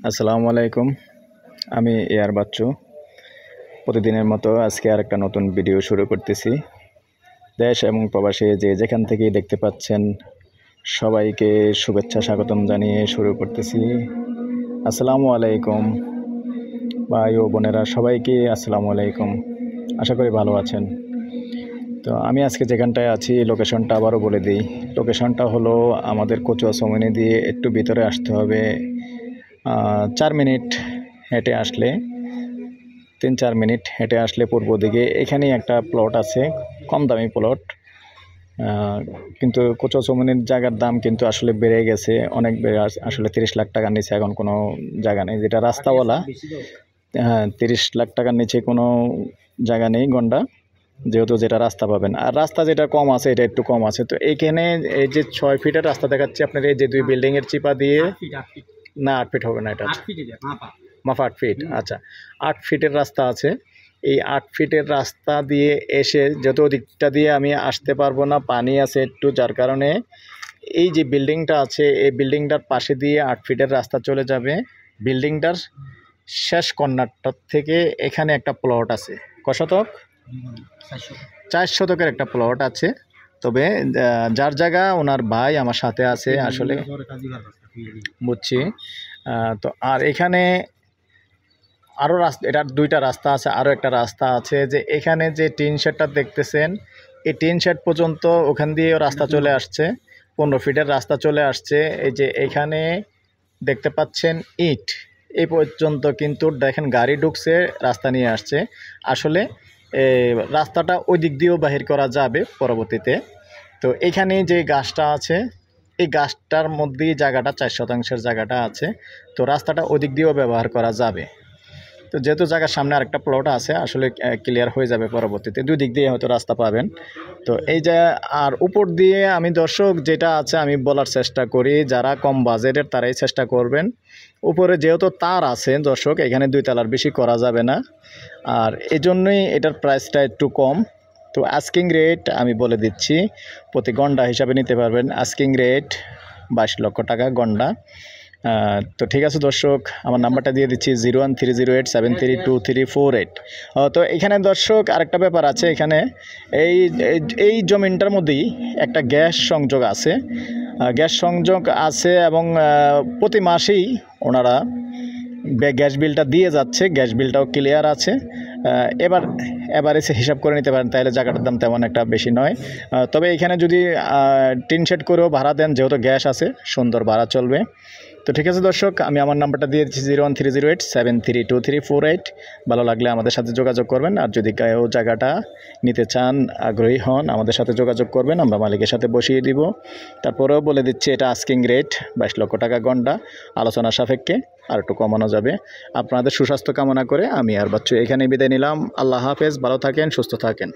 আসসালামু আলাইকুম। আমি এয়ার বাচ্চু। প্রতিদিনের মতো আজকে আরেকটা নতুন ভিডিও শুরু করতেছি। দেশ এবং প্রবাসী যে যেখান থেকেই দেখতে পাচ্ছেন সবাইকে শুভেচ্ছা স্বাগতম জানিয়ে শুরু করতেছি। আসসালামু আলাইকুম ভাই ও বোনেরা, সবাইকে আসসালামু আলাইকুম। আশা করি ভালো আছেন। তো আমি আজকে যেখানটায় আছি লোকেশনটা আবারও বলে দিই। লোকেশনটা হলো আমাদের কচুয়া চৌমুহনী দিয়ে একটু ভিতরে আসতে হবে। 4 মিনিট হেঁটে আসলে 3-4 মিনিট হেঁটে আসলে পূর্ব দিকে এখানেই একটা প্লট আছে, কম দামি প্লট। কিন্তু কচুয়া চৌমুহনীর জায়গার দাম কিন্তু আসলে বেড়ে গেছে, অনেক বেড়ে আসলে 30 লাখ টাকার নিচে এখন কোনো জায়গা নেই, যেটা রাস্তাওয়ালা। হ্যাঁ, 30 লাখ টাকার নিচে কোনো জায়গা নেই গন্ডা, যেহেতু যেটা রাস্তা পাবেন। আর রাস্তা যেটা কম আছে এটা একটু কম আছে। তো এইখানে এই যে 6 ফিটের রাস্তা দেখাচ্ছে আপনার, এই যে 2 বিল্ডিংয়ের চিপা দিয়ে, না 8 ফিট হবে না, এটা মাফা 8 ফিট। আচ্ছা, 8 ফিটের রাস্তা আছে। এই 8 ফিটের রাস্তা দিয়ে এসে যত দিকটা দিয়ে আমি আসতে পারবো না, পানি আছে একটু, যার কারণে এই যে বিল্ডিংটা আছে এই বিল্ডিংটার পাশে দিয়ে 8 ফিটের রাস্তা চলে যাবে। বিল্ডিংটার শেষ কর্নারটার থেকে এখানে একটা প্লট আছে। কত শতক? 4 শতকের একটা প্লট আছে। তবে যার জায়গা ওনার ভাই আমার সাথে আছে আসলে, বুঝছি। তো আর এখানে আরও রাস্তা, এটার 2টা রাস্তা আছে, আরও একটা রাস্তা আছে। যে এখানে যে টিন শেডটা দেখতেছেন, এই টিন শেড পর্যন্ত ওখান দিয়েও রাস্তা চলে আসছে, 15 ফিটের রাস্তা চলে আসছে। এই যে এখানে দেখতে পাচ্ছেন ইট, এই পর্যন্ত কিন্তু দেখেন গাড়ি ঢুকছে, রাস্তা নিয়ে আসছে। আসলে রাস্তাটা ওই দিক দিয়েও বাহির করা যাবে পরবর্তীতে। তো এখানে যে গাছটা আছে, এই গাছটার মধ্যেই জায়গাটা 4 শতাংশের জায়গাটা আছে। তো রাস্তাটা ওই দিক দিয়েও ব্যবহার করা যাবে। তো যেহেতু জায়গার সামনে আরেকটা প্লট আছে, আসলে ক্লিয়ার হয়ে যাবে পরবর্তীতে, 2 দিক দিয়ে হয়তো রাস্তা পাবেন। তো এই যে আর উপর দিয়ে আমি দর্শক যেটা আছে আমি বলার চেষ্টা করি, যারা কম বাজেটের তারাই চেষ্টা করবেন। উপরে যেহেতু তার আছে দর্শক, এখানে 2 তলার বেশি করা যাবে না, আর এজন্যই এটার প্রাইসটা একটু কম। তো আস্কিং রেট আমি বলে দিচ্ছি, প্রতি গন্ডা হিসাবে নিতে পারবেন। আস্কিং রেট 22 লক্ষ টাকা গন্ডা। তো ঠিক আছে দর্শক, আমার নাম্বারটা দিয়ে দিচ্ছি 01308732348। তো এখানে দর্শক আরেকটা ব্যাপার আছে, এখানে এই জমিনটার মধ্যেই একটা গ্যাস সংযোগ আছে, এবং প্রতি মাসেই ওনারা গ্যাস বিলটা দিয়ে যাচ্ছে, গ্যাস বিলটাও ক্লিয়ার আছে। এবার এসে হিসাব করে নিতে পারেন, তাহলে জায়গাটার দাম তেমন একটা বেশি নয়। তবে এখানে যদি টিন শেড করেও ভাড়া দেন, যেহেতু গ্যাস আছে, সুন্দর ভাড়া চলবে। তো ঠিক আছে দর্শক, আমি আমার নাম্বারটা দিয়ে দিচ্ছি 01308732348। ভালো লাগলে আমাদের সাথে যোগাযোগ করবেন, আর যদি কেউ জায়গাটা নিতে চান, আগ্রহী হন, আমাদের সাথে যোগাযোগ করবেন, আমরা মালিকের সাথে বসিয়ে দিব। তারপরেও বলে দিচ্ছি এটা আস্কিং রেট 22 লক্ষ টাকা গন্ডা, আলোচনা সাপেক্ষে আর একটু কমানো যাবে। আপনাদের সুস্বাস্থ্য কামনা করে আমি এয়ার বাচ্চু এখানে বিদায় নিলাম। আল্লাহ হাফেজ, ভালো থাকেন, সুস্থ থাকেন।